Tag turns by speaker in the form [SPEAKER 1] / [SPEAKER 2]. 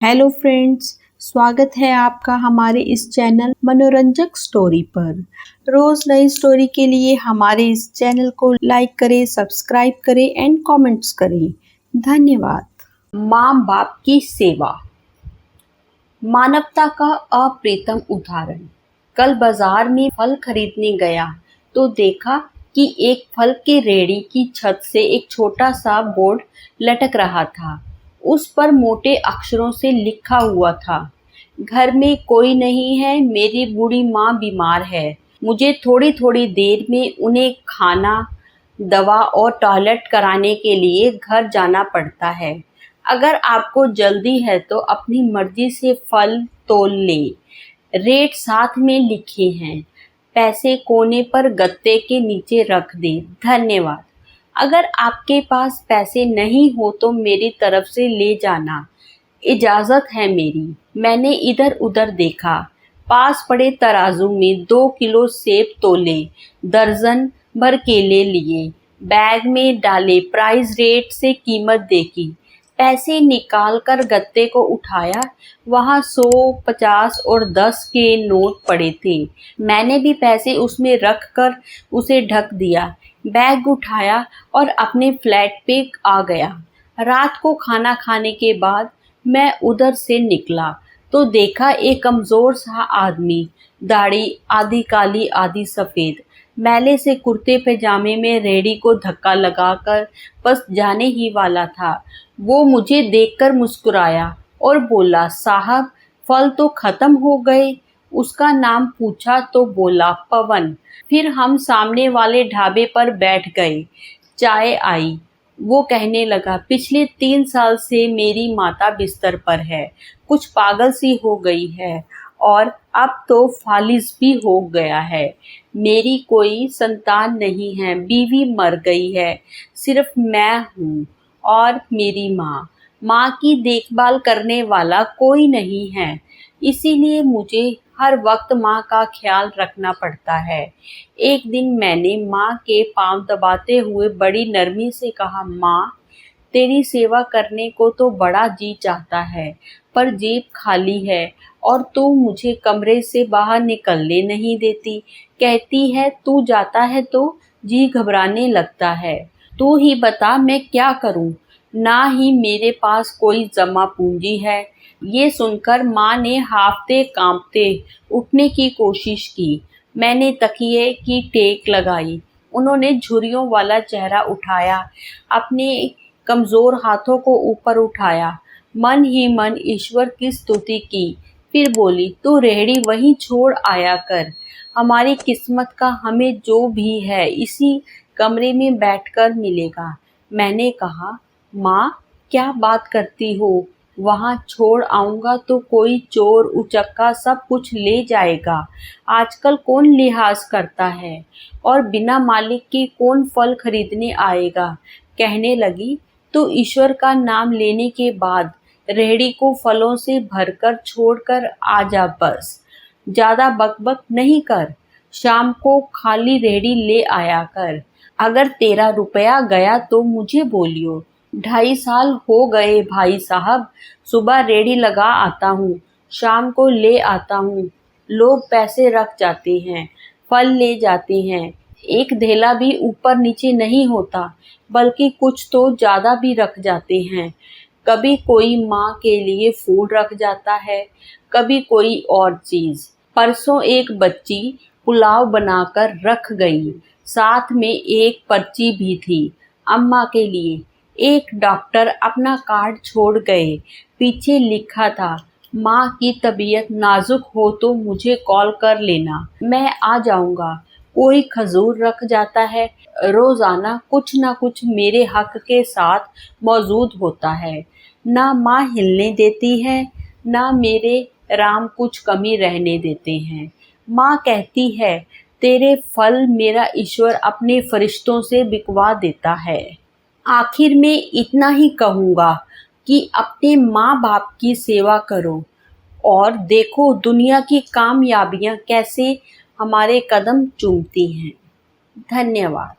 [SPEAKER 1] Hello friends, स्वागत है आपका हमारे इस चैनल मनोरंजक स्टोरी पर। रोज नई स्टोरी के लिए हमारे इस चैनल को लाइक करें, सब्सक्राइब करें एंड कमेंट्स करें। धन्यवाद। माँ बाप की सेवा, मानवता का अप्रितम उदाहरण। कल बाजार में फल खरीदने गया तो देखा कि एक फल के रेहड़ी की छत से एक छोटा सा बोर्ड लटक रहा था। उस पर मोटे अक्षरों से लिखा हुआ था, घर में कोई नहीं है, मेरी बूढ़ी माँ बीमार है, मुझे थोड़ी थोड़ी देर में उन्हें खाना, दवा और टॉयलेट कराने के लिए घर जाना पड़ता है। अगर आपको जल्दी है तो अपनी मर्जी से फल तोल ले। रेट साथ में लिखे हैं, पैसे कोने पर गत्ते के नीचे रख दे। धन्यवाद। अगर आपके पास पैसे नहीं हो तो मेरी तरफ से ले जाना, इजाज़त है मेरी। मैंने इधर उधर देखा, पास पड़े तराजू में 2 किलो सेब तोले, दर्जन भर केले लिए, बैग में डाले, प्राइस रेट से कीमत देखी, पैसे निकाल कर गत्ते को उठाया। वहाँ 100, 50 और 10 के नोट पड़े थे। मैंने भी पैसे उसमें रख कर उसे ढक दिया, बैग उठाया और अपने फ्लैट पे आ गया। रात को खाना खाने के बाद मैं उधर से निकला तो देखा एक कमज़ोर सा आदमी, दाढ़ी आधी काली आधी सफ़ेद, मैले से कुर्ते पैजामे में रेहड़ी को धक्का लगाकर बस जाने ही वाला था। वो मुझे देखकर मुस्कुराया और बोला, साहब फल तो ख़त्म हो गए। उसका नाम पूछा तो बोला, पवन। फिर हम सामने वाले ढाबे पर बैठ गए। चाय आई। वो कहने लगा, पिछले 3 साल से मेरी माता बिस्तर पर है, कुछ पागल सी हो गई है और अब तो फालिज भी हो गया है। मेरी कोई संतान नहीं है, बीवी मर गई है, सिर्फ मैं हूँ और मेरी माँ। माँ की देखभाल करने वाला कोई नहीं है, इसीलिए मुझे हर वक्त माँ का ख्याल रखना पड़ता है। एक दिन मैंने माँ के पाँव दबाते हुए बड़ी नरमी से कहा, माँ तेरी सेवा करने को तो बड़ा जी चाहता है, पर जेब खाली है और तू मुझे कमरे से बाहर निकलने नहीं देती। कहती है तू जाता है तो जी घबराने लगता है। तू ही बता मैं क्या करूं? ना ही मेरे पास कोई जमा पूंजी है। ये सुनकर माँ ने हांफते कांपते उठने की कोशिश की। मैंने तकिए की टेक लगाई। उन्होंने झुर्रियों वाला चेहरा उठाया, अपने कमज़ोर हाथों को ऊपर उठाया, मन ही मन ईश्वर की स्तुति की। फिर बोली, तू रेहड़ी वहीं छोड़ आया कर, हमारी किस्मत का हमें जो भी है इसी कमरे में बैठकर मिलेगा। मैंने कहा, माँ क्या बात करती हो? वहाँ छोड़ आऊँगा तो कोई चोर उचक्का सब कुछ ले जाएगा। आजकल कौन लिहाज करता है और बिना मालिक के कौन फल खरीदने आएगा। कहने लगी, तो ईश्वर का नाम लेने के बाद रेहड़ी को फलों से भरकर छोड़कर आ जा, बस ज़्यादा बकबक नहीं कर। शाम को खाली रेहड़ी ले आया कर। अगर तेरा रुपया गया तो मुझे बोलियो। 2.5 साल हो गए भाई साहब, सुबह रेहड़ी लगा आता हूँ, शाम को ले आता हूँ। लोग पैसे रख जाते हैं, फल ले जाते हैं, एक धेला भी ऊपर नीचे नहीं होता, बल्कि कुछ तो ज़्यादा भी रख जाते हैं। कभी कोई माँ के लिए फूल रख जाता है, कभी कोई और चीज़। परसों एक बच्ची पुलाव बनाकर रख गई, साथ में एक पर्ची भी थी अम्मा के लिए। एक डॉक्टर अपना कार्ड छोड़ गए, पीछे लिखा था, माँ की तबीयत नाजुक हो तो मुझे कॉल कर लेना, मैं आ जाऊँगा। कोई खजूर रख जाता है, रोज़ाना कुछ ना कुछ मेरे हक के साथ मौजूद होता है। ना माँ हिलने देती है, ना मेरे राम कुछ कमी रहने देते हैं। माँ कहती है, तेरे फल मेरा ईश्वर अपने फरिश्तों से बिकवा देता है। आखिर में इतना ही कहूँगा कि अपने माँ बाप की सेवा करो और देखो दुनिया की कामयाबियाँ कैसे हमारे कदम चूमती हैं। धन्यवाद।